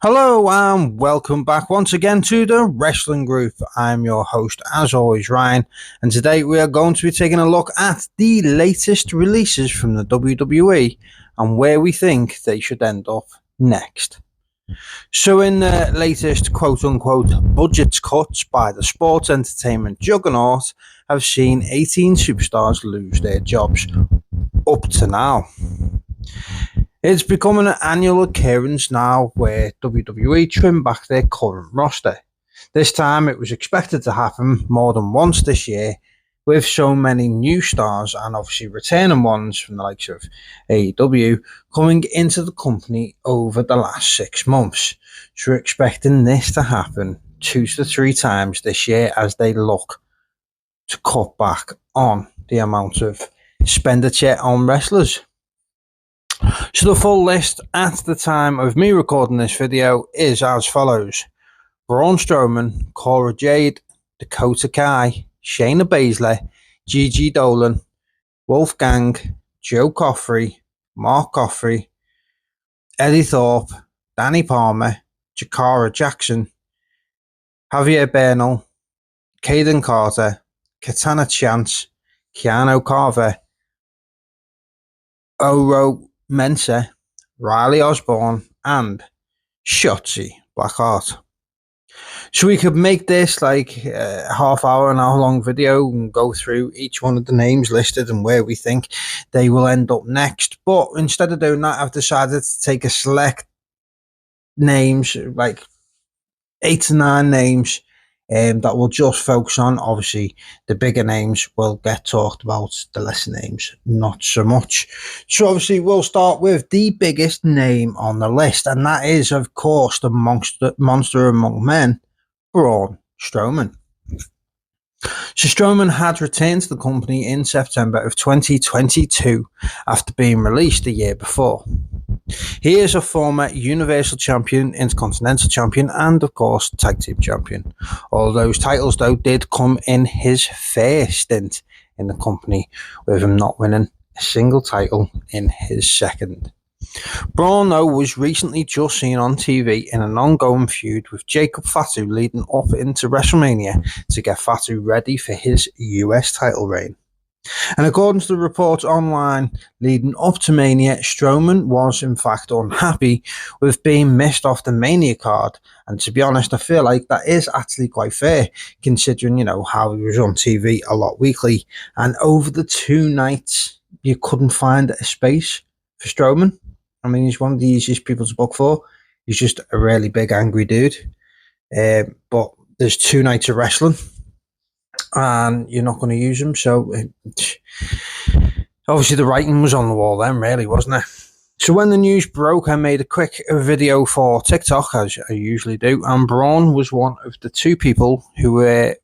Hello and welcome back once again to the Wrestling Group. I'm your host, as always, Ryan, and today we are going to be taking a look at the latest releases from the WWE and where we think they should end up next. So in the latest quote-unquote budget cuts by the sports entertainment juggernaut have seen 18 superstars lose their jobs up to now. It's becoming an annual occurrence now where WWE trim back their current roster. This time it was expected to happen more than once this year, with so many new stars and obviously returning ones from the likes of AEW coming into the company over the last 6 months. So we're expecting this to happen 2 to 3 times this year as they look to cut back on the amount of expenditure on wrestlers. So the full list at the time of me recording this video is as follows: Braun Strowman, Cora Jade, Dakota Kai, Shayna Baszler, Gigi Dolan, Wolfgang, Joe Coffey, Mark Coffey, Eddie Thorpe, Danny Palmer, Jakara Jackson, Javier Bernal, Caden Carter, Katana Chance, Keanu Carver, Oro Mensah, Riley Osborne, and Shotzi Blackheart. So we could make this like a half hour, an hour long video and go through each one of the names listed and where we think they will end up next. But instead of doing that, I've decided to take a select names, like 8 to 9 names, that will just focus on. Obviously, the bigger names will get talked about, the lesser names not so much. So obviously, we'll start with the biggest name on the list, and that is, of course, the monster among men, Braun Strowman. So Strowman had returned to the company in September of 2022 after being released the year before. He is a former Universal Champion, Intercontinental Champion, and of course Tag Team Champion. All those titles though did come in his first stint in the company, with him not winning a single title in his second. Braun though was recently just seen on TV in an ongoing feud with Jacob Fatu leading up into WrestleMania to get Fatu ready for his US title reign. And according to the reports online leading up to Mania, Strowman was in fact unhappy with being missed off the Mania card. And to be honest, I feel like that is actually quite fair, considering, how he was on TV a lot weekly. And over the 2 nights, you couldn't find a space for Strowman. I mean, he's one of the easiest people to book for. He's just a really big, angry dude. But there's 2 nights of wrestling, and you're not going to use him. So obviously the writing was on the wall then, really, wasn't it? So when the news broke, I made a quick video for TikTok, as I usually do, and Braun was one of the 2 people who were,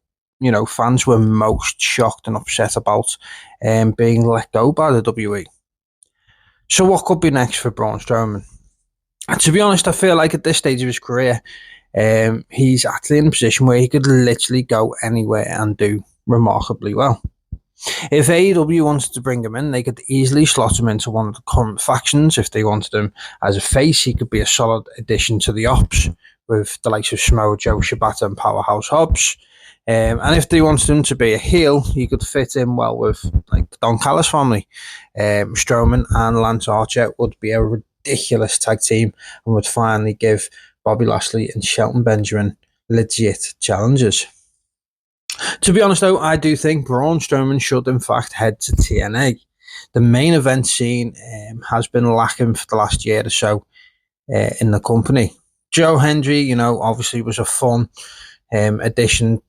fans were most shocked and upset about being let go by the WWE. So what could be next for Braun Strowman? And to be honest, I feel like at this stage of his career, he's actually in a position where he could literally go anywhere and do remarkably well. If AEW wanted to bring him in, they could easily slot him into one of the current factions. If they wanted him as a face, he could be a solid addition to the Ops with the likes of Samoa Joe, Shibata, and Powerhouse Hobbs. And if they wanted him to be a heel, he could fit in well with like the Don Callis family. Strowman and Lance Archer would be a ridiculous tag team and would finally give Bobby Lashley and Shelton Benjamin legit challenges. To be honest though, I do think Braun Strowman should in fact head to TNA. The main event scene has been lacking for the last year or so in the company. Joe Hendry, obviously was a fun addition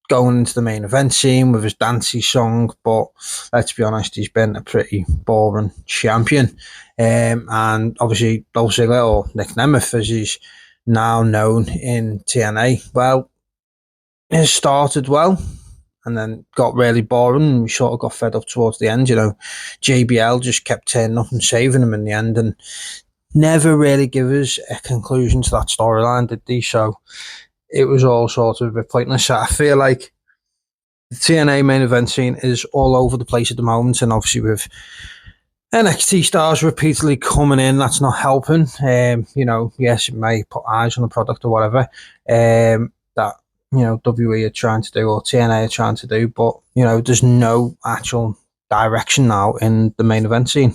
going into the main event scene with his dancey song, but let's be honest, he's been a pretty boring champion. And obviously Dolph Ziggler, or Nick Nemeth as he's now known in TNA, well, it started well and then got really boring, and we sort of got fed up towards the end. JBL just kept turning up and saving him in the end and never really give us a conclusion to that storyline, did they? So it was all sort of a bit pointless. So I feel like the TNA main event scene is all over the place at the moment, and obviously with NXT stars repeatedly coming in, that's not helping. Yes, it may put eyes on the product or whatever that, WWE are trying to do or TNA are trying to do, but, there's no actual direction now in the main event scene.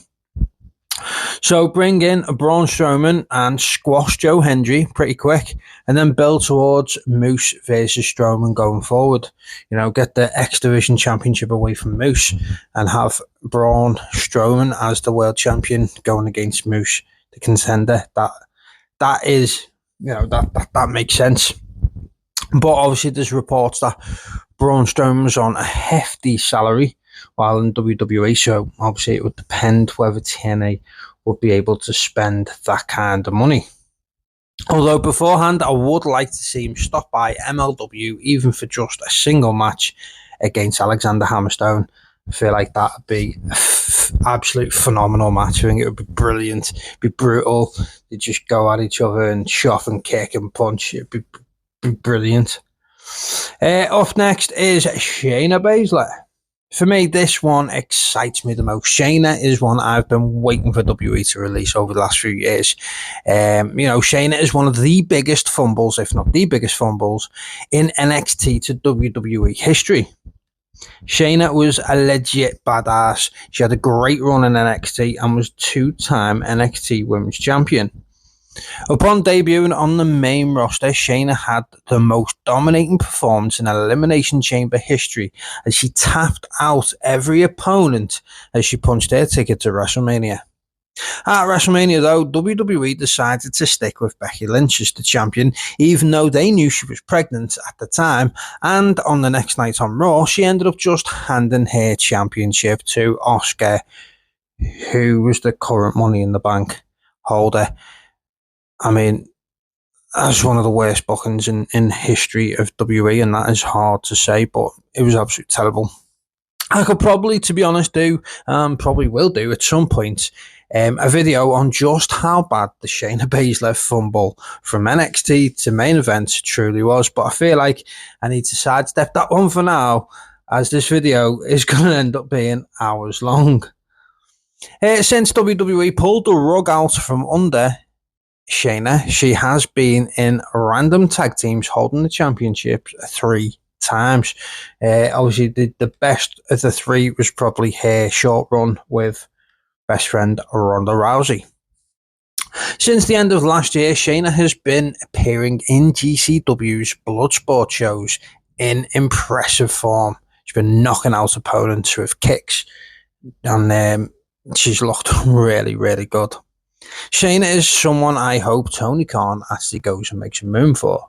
So bring in Braun Strowman and squash Joe Hendry pretty quick, and then build towards Moose versus Strowman going forward. Get the X Division Championship away from Moose and have Braun Strowman as the world champion going against Moose, the contender. That is, that makes sense. But obviously, there's reports that Braun Strowman's on a hefty salary while in WWE, so obviously it would depend whether TNA would be able to spend that kind of money. Although beforehand, I would like to see him stop by MLW, even for just a single match against Alexander Hammerstone. I feel like that would be an absolute phenomenal match. I think it would be brilliant. It'd be brutal. They'd just go at each other and shove and kick and punch. It'd be brilliant. Up next is Shayna Baszler. For me, this one excites me the most. Shayna is one I've been waiting for WWE to release over the last few years. Shayna is one of the biggest fumbles, if not the biggest fumbles, in NXT to WWE history. Shayna was a legit badass. She had a great run in NXT and was two-time NXT Women's Champion. Upon debuting on the main roster, Shayna had the most dominating performance in Elimination Chamber history as she tapped out every opponent as she punched her ticket to WrestleMania. At WrestleMania, though, WWE decided to stick with Becky Lynch as the champion, even though they knew she was pregnant at the time, and on the next night on Raw, she ended up just handing her championship to Asuka, who was the current Money in the Bank holder. I mean, that's one of the worst bookings in history of WWE, and that is hard to say, but it was absolutely terrible. I could probably, to be honest, probably will do at some point, a video on just how bad the Shayna Baszler fumble from NXT to main event truly was, but I feel like I need to sidestep that one for now, as this video is going to end up being hours long. Since WWE pulled the rug out from under Shayna, she has been in random tag teams holding the championship 3 times. Obviously, the best of the 3 was probably her short run with best friend Ronda Rousey. Since the end of last year, Shayna has been appearing in GCW's Bloodsport shows in impressive form. She's been knocking out opponents with kicks, and she's looked really, really good. Shayna is someone I hope Tony Khan actually goes and makes a move for.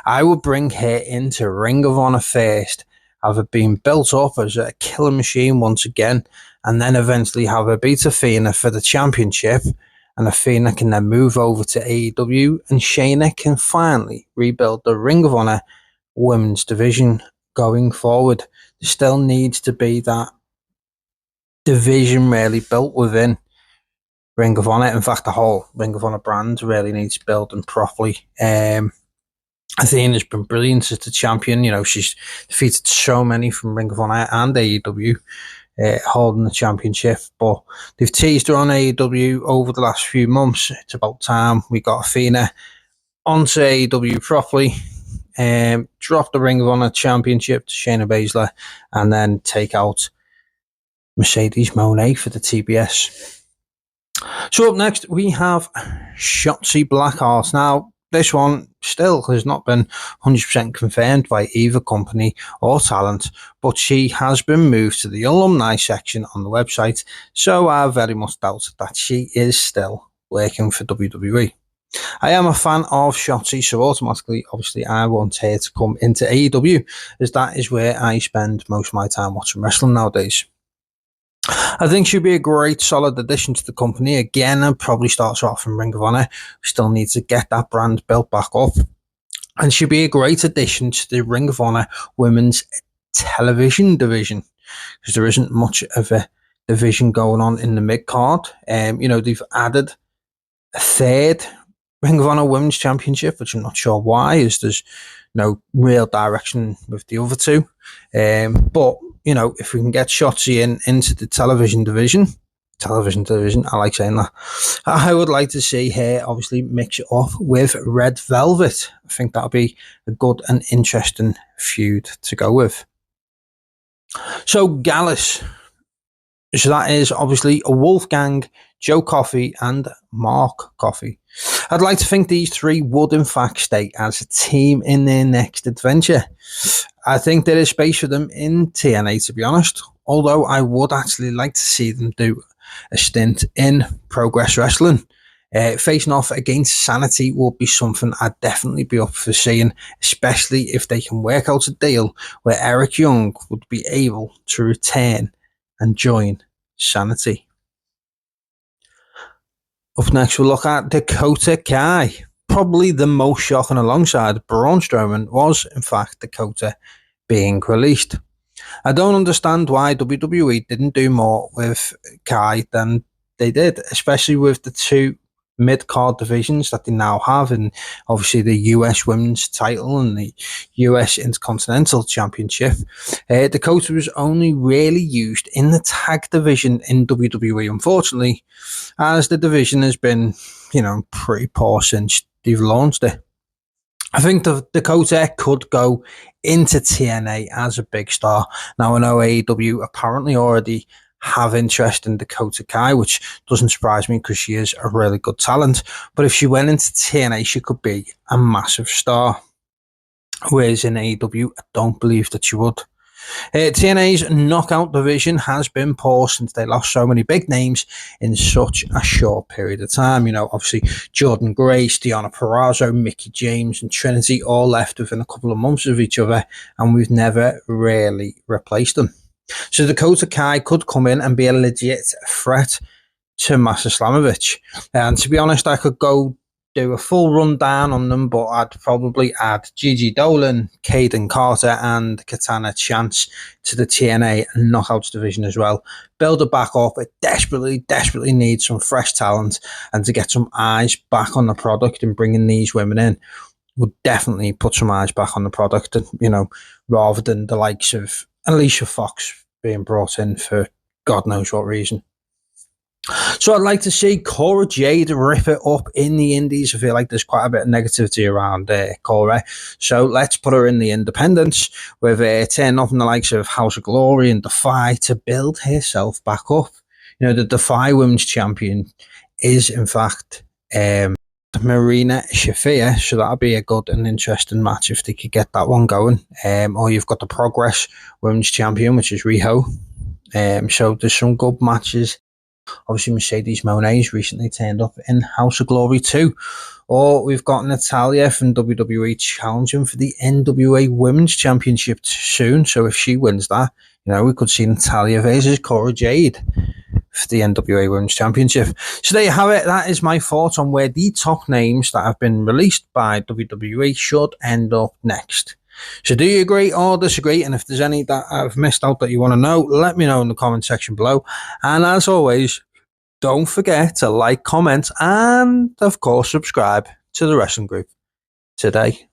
I would bring her into Ring of Honor first, have her being built up as a killer machine once again, and then eventually have her beat Athena for the championship, and Athena can then move over to AEW, and Shayna can finally rebuild the Ring of Honor women's division going forward. There still needs to be that division really built within Ring of Honor. In fact, the whole Ring of Honor brand really needs building properly. Athena's been brilliant as the champion. She's defeated so many from Ring of Honor and AEW, holding the championship. But they've teased her on AEW over the last few months. It's about time we got Athena onto AEW properly. Drop the Ring of Honor championship to Shayna Baszler, and then take out Mercedes Moné for the TBS. So up next, we have Shotzi Blackheart. Now, this one still has not been 100% confirmed by either company or talent, but she has been moved to the alumni section on the website, so I very much doubt that she is still working for WWE. I am a fan of Shotzi, so automatically, obviously, I want her to come into AEW, as that is where I spend most of my time watching wrestling nowadays. I think she'd be a great solid addition to the company. Again, it probably starts off in Ring of Honor. We still need to get that brand built back up. And she'd be a great addition to the Ring of Honor women's television division, because there isn't much of a division going on in the mid-card. They've added a third Ring of Honor Women's Championship, which I'm not sure why, as there's no real direction with the other two. But if we can get Shotzi into the television division, television division. I like saying that. I would like to see her obviously mix it up with Red Velvet. I think that'll be a good and interesting feud to go with. So Gallus. So that is obviously Wolfgang, Joe Coffey, and Mark Coffey. I'd like to think these three would in fact stay as a team in their next adventure. I think there is space for them in TNA, to be honest, although I would actually like to see them do a stint in Progress Wrestling. Facing off against Sanity would be something I'd definitely be up for seeing, especially if they can work out a deal where Eric Young would be able to return and join Sanity. Up next, we'll look at Dakota Kai. Probably the most shocking alongside Braun Strowman was, in fact, Dakota being released. I don't understand why WWE didn't do more with Kai than they did, especially with the two mid-card divisions that they now have, and obviously the US Women's title and the US Intercontinental Championship. Dakota was only really used in the tag division in WWE, unfortunately, as the division has been, pretty poor since they've launched it. I think the Dakota could go into TNA as a big star. Now, I know AEW apparently already have interest in Dakota Kai, which doesn't surprise me because she is a really good talent. But if she went into TNA, she could be a massive star. Whereas in AEW, I don't believe that she would. TNA's knockout division has been poor since they lost so many big names in such a short period of time. Obviously Jordan Grace, Deonna Purrazzo, Mickie James, and Trinity all left within a couple of months of each other, and we've never really replaced them. So Dakota Kai could come in and be a legit threat to Masa Slamovich. And to be honest, I could go do a full rundown on them, but I'd probably add Gigi Dolan, Kaden Carter, and Katana Chance to the TNA Knockouts division as well. Build it back up. It desperately needs some fresh talent, and to get some eyes back on the product and bringing these women in would definitely put some eyes back on the product, rather than the likes of Alicia Fox being brought in for God knows what reason. So I'd like to see Cora Jade rip it up in the indies. I feel like there's quite a bit of negativity around Cora. So let's put her in the independents with turning up in the likes of House of Glory and Defy to build herself back up. The Defy Women's Champion is, in fact, Marina Shafir, so that'll be a good and interesting match if they could get that one going. Or you've got the Progress Women's Champion, which is Riho. So there's some good matches. Obviously, Mercedes Moné's recently turned up in House of Glory 2. Or we've got Natalya from WWE challenging for the NWA Women's Championship soon. So if she wins that, we could see Natalya versus Cora Jade for the NWA Women's Championship. So there you have it. That is my thoughts on where the top names that have been released by WWE should end up next. So do you agree or disagree? And if there's any that I've missed out that you want to know, let me know in the comment section below. And as always, don't forget to like, comment, and of course subscribe to the Wrestling Group today.